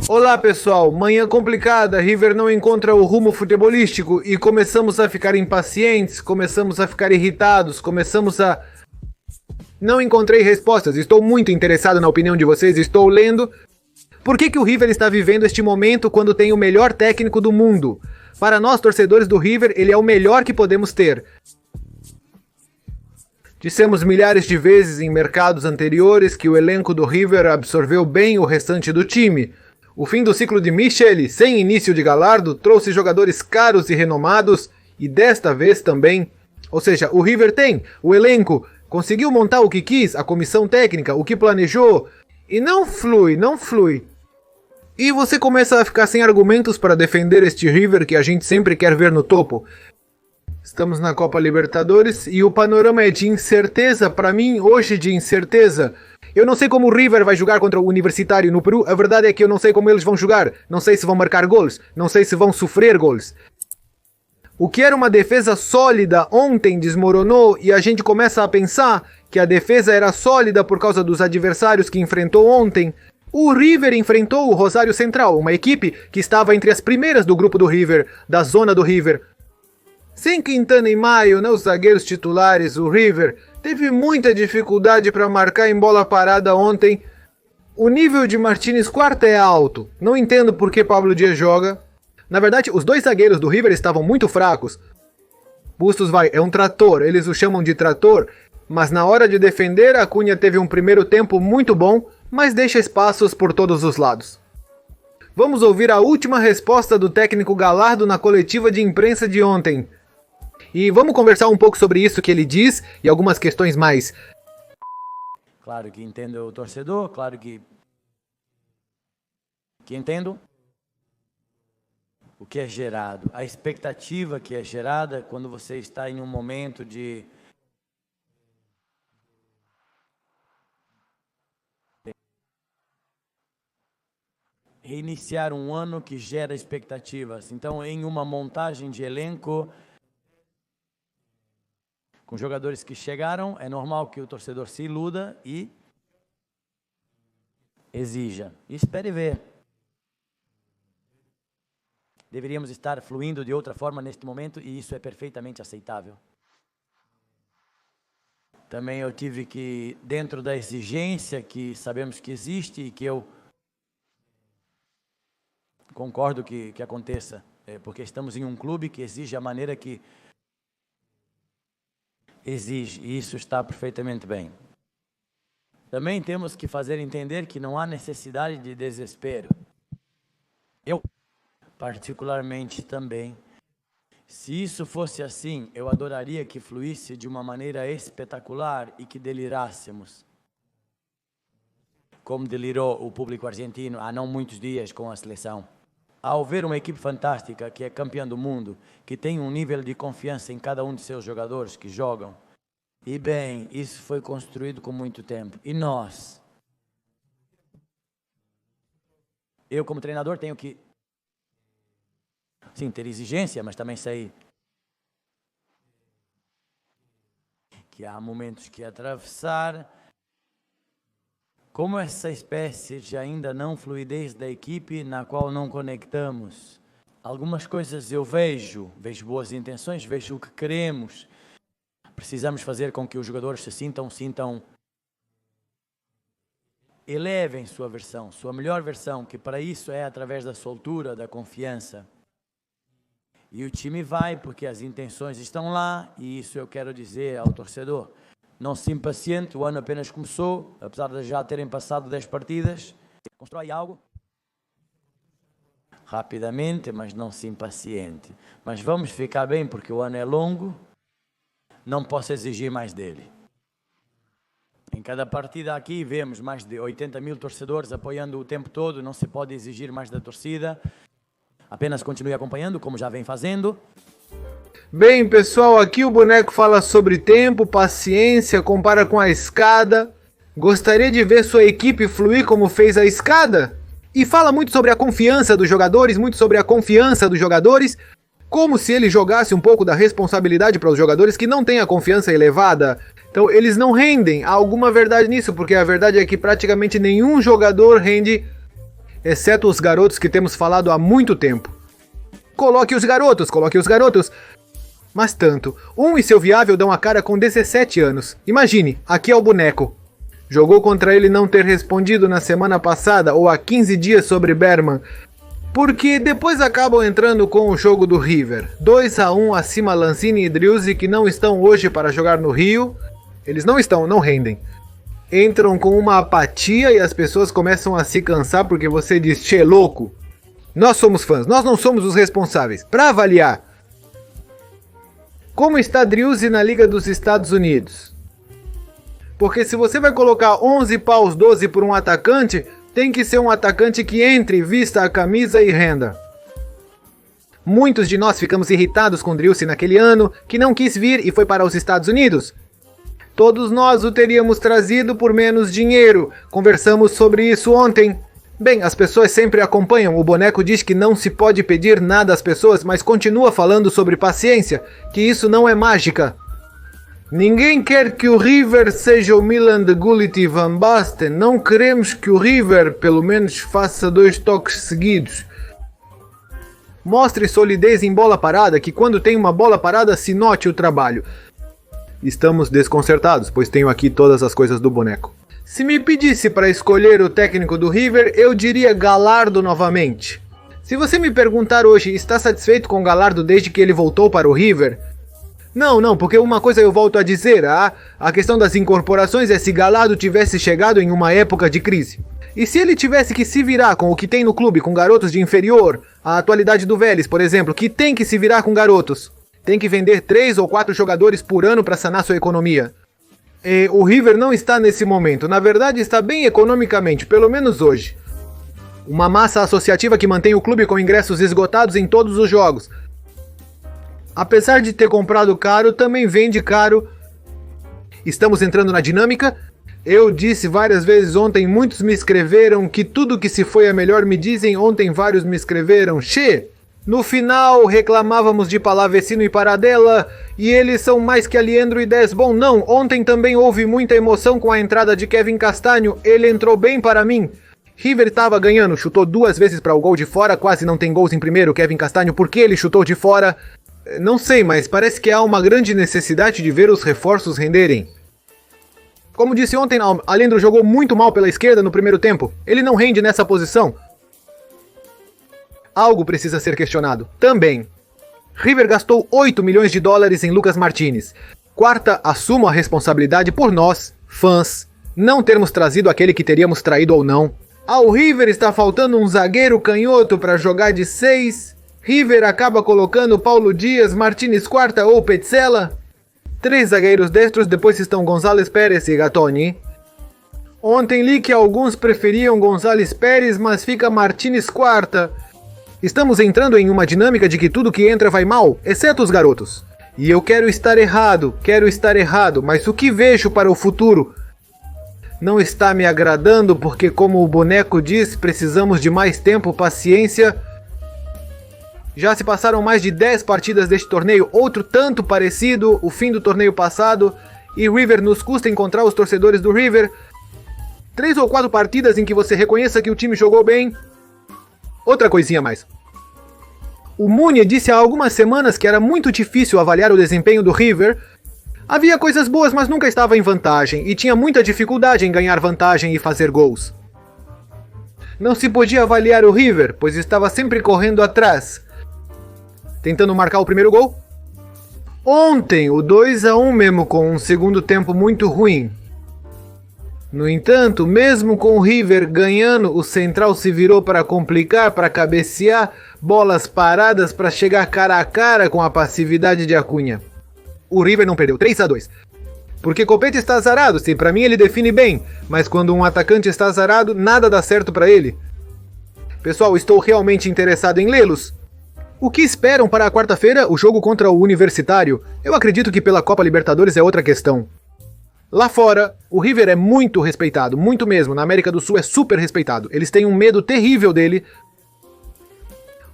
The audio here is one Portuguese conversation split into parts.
Olá pessoal, manhã complicada, River não encontra o rumo futebolístico e começamos a ficar impacientes, começamos a ficar irritados, Não encontrei respostas, estou muito interessado na opinião de vocês, estou lendo. Por que o River está vivendo este momento quando tem o melhor técnico do mundo? Para nós, torcedores do River, ele é o melhor que podemos ter. Dissemos milhares de vezes em mercados anteriores que o elenco do River absorveu bem o restante do time. O fim do ciclo de Michele, sem início de Gallardo, trouxe jogadores caros e renomados, e desta vez também. Ou seja, o River tem o elenco, conseguiu montar o que quis, a comissão técnica, o que planejou, e não flui. E você começa a ficar sem argumentos para defender este River que a gente sempre quer ver no topo. Estamos na Copa Libertadores e o panorama é de incerteza, para mim, hoje de incerteza. Eu não sei como o River vai jogar contra o Universitário no Peru, a verdade é que eu não sei como eles vão jogar, não sei se vão marcar gols, não sei se vão sofrer gols. O que era uma defesa sólida ontem desmoronou e a gente começa a pensar que a defesa era sólida por causa dos adversários que enfrentou ontem. O River enfrentou o Rosário Central, uma equipe que estava entre as primeiras do grupo do River, da zona do River. Sem Quintana e Maio, os zagueiros titulares, o River teve muita dificuldade para marcar em bola parada ontem. O nível de Martínez Quarta é alto. Não entendo por que Pablo Dias joga. Na verdade, os dois zagueiros do River estavam muito fracos. Bustos é um trator, eles o chamam de trator, mas na hora de defender, a Cunha teve um primeiro tempo muito bom, mas deixa espaços por todos os lados. Vamos ouvir a última resposta do técnico Gallardo na coletiva de imprensa de ontem. E vamos conversar um pouco sobre isso que ele diz e algumas questões mais. Claro que entendo o torcedor, claro que entendo o que é gerado, a expectativa que é gerada quando você está em um momento de reiniciar um ano que gera expectativas. Então, em uma montagem de elenco com jogadores que chegaram, é normal que o torcedor se iluda e exija. E espere ver. Deveríamos estar fluindo de outra forma neste momento e isso é perfeitamente aceitável. Também eu tive que, dentro da exigência que sabemos que existe e que eu concordo que aconteça, porque estamos em um clube que exige a maneira que exige, e isso está perfeitamente bem. Também temos que fazer entender que não há necessidade de desespero. Eu, particularmente também, se isso fosse assim, eu adoraria que fluísse de uma maneira espetacular e que delirássemos. Como delirou o público argentino há não muitos dias com a seleção. Ao ver uma equipe fantástica, que é campeã do mundo, que tem um nível de confiança em cada um de seus jogadores que jogam, e bem, isso foi construído com muito tempo. E nós? Eu, como treinador, tenho que, sim, ter exigência, mas também sei que há momentos que atravessar. Como essa espécie de ainda não fluidez da equipe na qual não conectamos. Algumas coisas eu vejo boas intenções, vejo o que queremos. Precisamos fazer com que os jogadores se sintam, elevem sua versão, sua melhor versão, que para isso é através da soltura, da confiança. E o time vai porque as intenções estão lá, e isso eu quero dizer ao torcedor. Não se impaciente, o ano apenas começou, apesar de já terem passado 10 partidas. Constrói algo rapidamente, mas não se impaciente. Mas vamos ficar bem porque o ano é longo, não posso exigir mais dele. Em cada partida aqui vemos mais de 80 mil torcedores apoiando o tempo todo, não se pode exigir mais da torcida. Apenas continue acompanhando, como já vem fazendo. Bem, pessoal, aqui o boneco fala sobre tempo, paciência, compara com a escada. Gostaria de ver sua equipe fluir como fez a escada? E fala muito sobre a confiança dos jogadores, como se ele jogasse um pouco da responsabilidade para os jogadores que não têm a confiança elevada. Então eles não rendem. Há alguma verdade nisso, porque a verdade é que praticamente nenhum jogador rende exceto os garotos que temos falado há muito tempo. Coloque os garotos! Mas tanto, e seu viável dão a cara com 17 anos. Imagine, aqui é o boneco. Jogou contra ele não ter respondido na semana passada ou há 15 dias sobre Berman. Porque depois acabam entrando com o jogo do River. 2-1 acima Lanzini e Driussi, que não estão hoje para jogar no Rio. Eles não rendem. Entram com uma apatia e as pessoas começam a se cansar porque você diz, tchê, louco. Nós somos fãs, nós não somos os responsáveis. Para avaliar. Como está Driussi na Liga dos Estados Unidos? Porque se você vai colocar 11 paus 12 por um atacante, tem que ser um atacante que entre, vista a camisa e renda. Muitos de nós ficamos irritados com Driussi naquele ano, que não quis vir e foi para os Estados Unidos. Todos nós o teríamos trazido por menos dinheiro. Conversamos sobre isso ontem. Bem, as pessoas sempre acompanham. O boneco diz que não se pode pedir nada às pessoas, mas continua falando sobre paciência, que isso não é mágica. Ninguém quer que o River seja o Milan de Gullit e Van Basten. Não queremos que o River, pelo menos, faça 2 toques seguidos. Mostre solidez em bola parada, que quando tem uma bola parada se note o trabalho. Estamos desconcertados, pois tenho aqui todas as coisas do boneco. Se me pedisse para escolher o técnico do River, eu diria Gallardo novamente. Se você me perguntar hoje, está satisfeito com Gallardo desde que ele voltou para o River? Não, porque uma coisa eu volto a dizer, a questão das incorporações é se Gallardo tivesse chegado em uma época de crise. E se ele tivesse que se virar com o que tem no clube, com garotos de inferior, a atualidade do Vélez, por exemplo, que tem que se virar com garotos, tem que vender 3 ou 4 jogadores por ano para sanar sua economia. O River não está nesse momento, na verdade está bem economicamente, pelo menos hoje. Uma massa associativa que mantém o clube com ingressos esgotados em todos os jogos. Apesar de ter comprado caro, também vende caro. Estamos entrando na dinâmica. Eu disse várias vezes ontem, muitos me escreveram que tudo que se foi é melhor, me dizem, ontem vários me escreveram, che! No final reclamávamos de Palavecino e Paradela, e eles são mais que Aliendro e Desbon. Não, ontem também houve muita emoção com a entrada de Kevin Castanho, ele entrou bem para mim. River estava ganhando, chutou 2 vezes para o gol de fora, quase não tem gols em primeiro, Kevin Castanho, por que ele chutou de fora? Não sei, mas parece que há uma grande necessidade de ver os reforços renderem. Como disse ontem, Aliendro jogou muito mal pela esquerda no primeiro tempo, ele não rende nessa posição. Algo precisa ser questionado. Também. River gastou 8 milhões de dólares em Lucas Martínez. Quarta, assumo a responsabilidade por nós, fãs, não termos trazido aquele que teríamos traído ou não. Ao River está faltando um zagueiro canhoto para jogar de 6. River acaba colocando Paulo Dias, Martínez quarta ou Petzela. 3 zagueiros destros, depois estão González Pérez e Gattoni. Ontem li que alguns preferiam González Pérez, mas fica Martínez quarta. Estamos entrando em uma dinâmica de que tudo que entra vai mal, exceto os garotos. E eu quero estar errado, mas o que vejo para o futuro não está me agradando, porque como o boneco diz, precisamos de mais tempo, paciência. Já se passaram mais de 10 partidas deste torneio, outro tanto parecido, o fim do torneio passado, e River nos custa encontrar os torcedores do River. 3 ou 4 partidas em que você reconheça que o time jogou bem. Outra coisinha a mais. O Munha disse há algumas semanas que era muito difícil avaliar o desempenho do River. Havia coisas boas, mas nunca estava em vantagem, e tinha muita dificuldade em ganhar vantagem e fazer gols. Não se podia avaliar o River, pois estava sempre correndo atrás, tentando marcar o primeiro gol. Ontem, o 2-1 mesmo com um segundo tempo muito ruim. No entanto, mesmo com o River ganhando, o central se virou para complicar, para cabecear, bolas paradas para chegar cara a cara com a passividade de Acunha. O River não perdeu, 3-2. Porque Copete está azarado, se para mim ele define bem, mas quando um atacante está azarado, nada dá certo para ele. Pessoal, estou realmente interessado em lê-los. O que esperam para a quarta-feira, o jogo contra o Universitário? Eu acredito que pela Copa Libertadores é outra questão. Lá fora, o River é muito respeitado, muito mesmo, na América do Sul é super respeitado. Eles têm um medo terrível dele.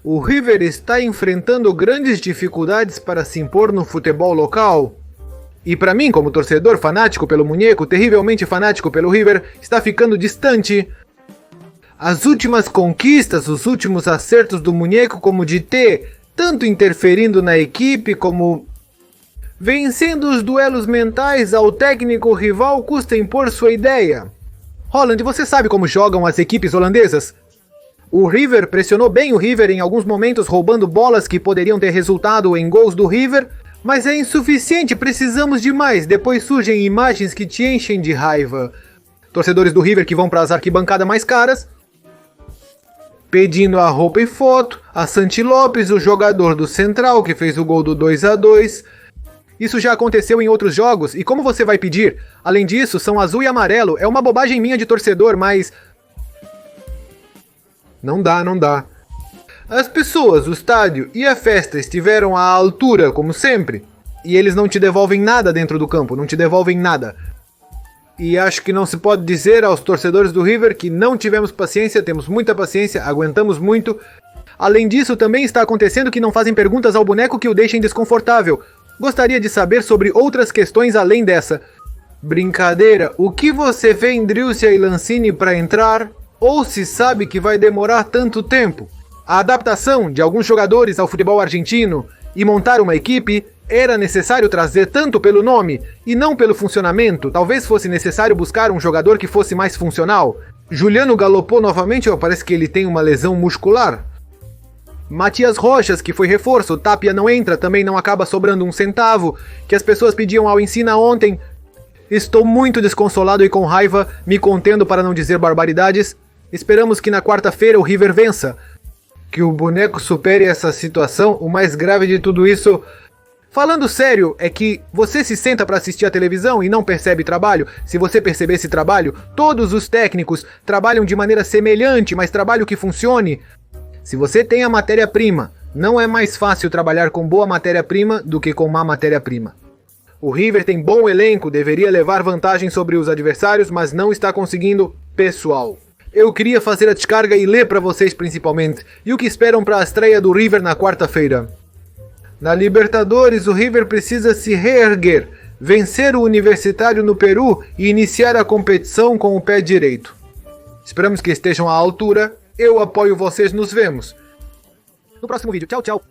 O River está enfrentando grandes dificuldades para se impor no futebol local. E para mim, como torcedor fanático pelo Muñeco, terrivelmente fanático pelo River, está ficando distante. As últimas conquistas, os últimos acertos do Muñeco como de T, tanto interferindo na equipe como vencendo os duelos mentais ao técnico rival, custa impor sua ideia. Holland, você sabe como jogam as equipes holandesas? O River pressionou bem o River em alguns momentos, roubando bolas que poderiam ter resultado em gols do River, mas é insuficiente, precisamos de mais. Depois surgem imagens que te enchem de raiva. Torcedores do River que vão para as arquibancadas mais caras, pedindo a roupa e foto, a Santi Lopes, o jogador do Central que fez o gol do 2-2. Isso já aconteceu em outros jogos, e como você vai pedir? Além disso, são azul e amarelo, é uma bobagem minha de torcedor, mas... Não dá. As pessoas, o estádio e a festa estiveram à altura, como sempre, e eles não te devolvem nada dentro do campo, não te devolvem nada. E acho que não se pode dizer aos torcedores do River que não tivemos paciência, temos muita paciência, aguentamos muito. Além disso, também está acontecendo que não fazem perguntas ao boneco que o deixem desconfortável. Gostaria de saber sobre outras questões além dessa. Brincadeira, o que você vê em Driussia e Lanzini para entrar? Ou se sabe que vai demorar tanto tempo? A adaptação de alguns jogadores ao futebol argentino e montar uma equipe era necessário trazer tanto pelo nome e não pelo funcionamento. Talvez fosse necessário buscar um jogador que fosse mais funcional. Juliano galopou novamente, parece que ele tem uma lesão muscular. Matias Rojas, que foi reforço, Tapia não entra, também não acaba sobrando um centavo, que as pessoas pediam ao Ensina ontem. Estou muito desconsolado e com raiva, me contendo para não dizer barbaridades. Esperamos que na quarta-feira o River vença. Que o boneco supere essa situação. O mais grave de tudo isso, falando sério, é que você se senta para assistir a televisão e não percebe trabalho. Se você perceber esse trabalho, todos os técnicos trabalham de maneira semelhante, mas trabalho que funcione. Se você tem a matéria-prima, não é mais fácil trabalhar com boa matéria-prima do que com má matéria-prima. O River tem bom elenco, deveria levar vantagem sobre os adversários, mas não está conseguindo. Pessoal, eu queria fazer a descarga e ler para vocês principalmente. E o que esperam para a estreia do River na quarta-feira? Na Libertadores, o River precisa se reerguer, vencer o Universitário no Peru e iniciar a competição com o pé direito. Esperamos que estejam à altura. Eu apoio vocês, nos vemos no próximo vídeo. Tchau, tchau.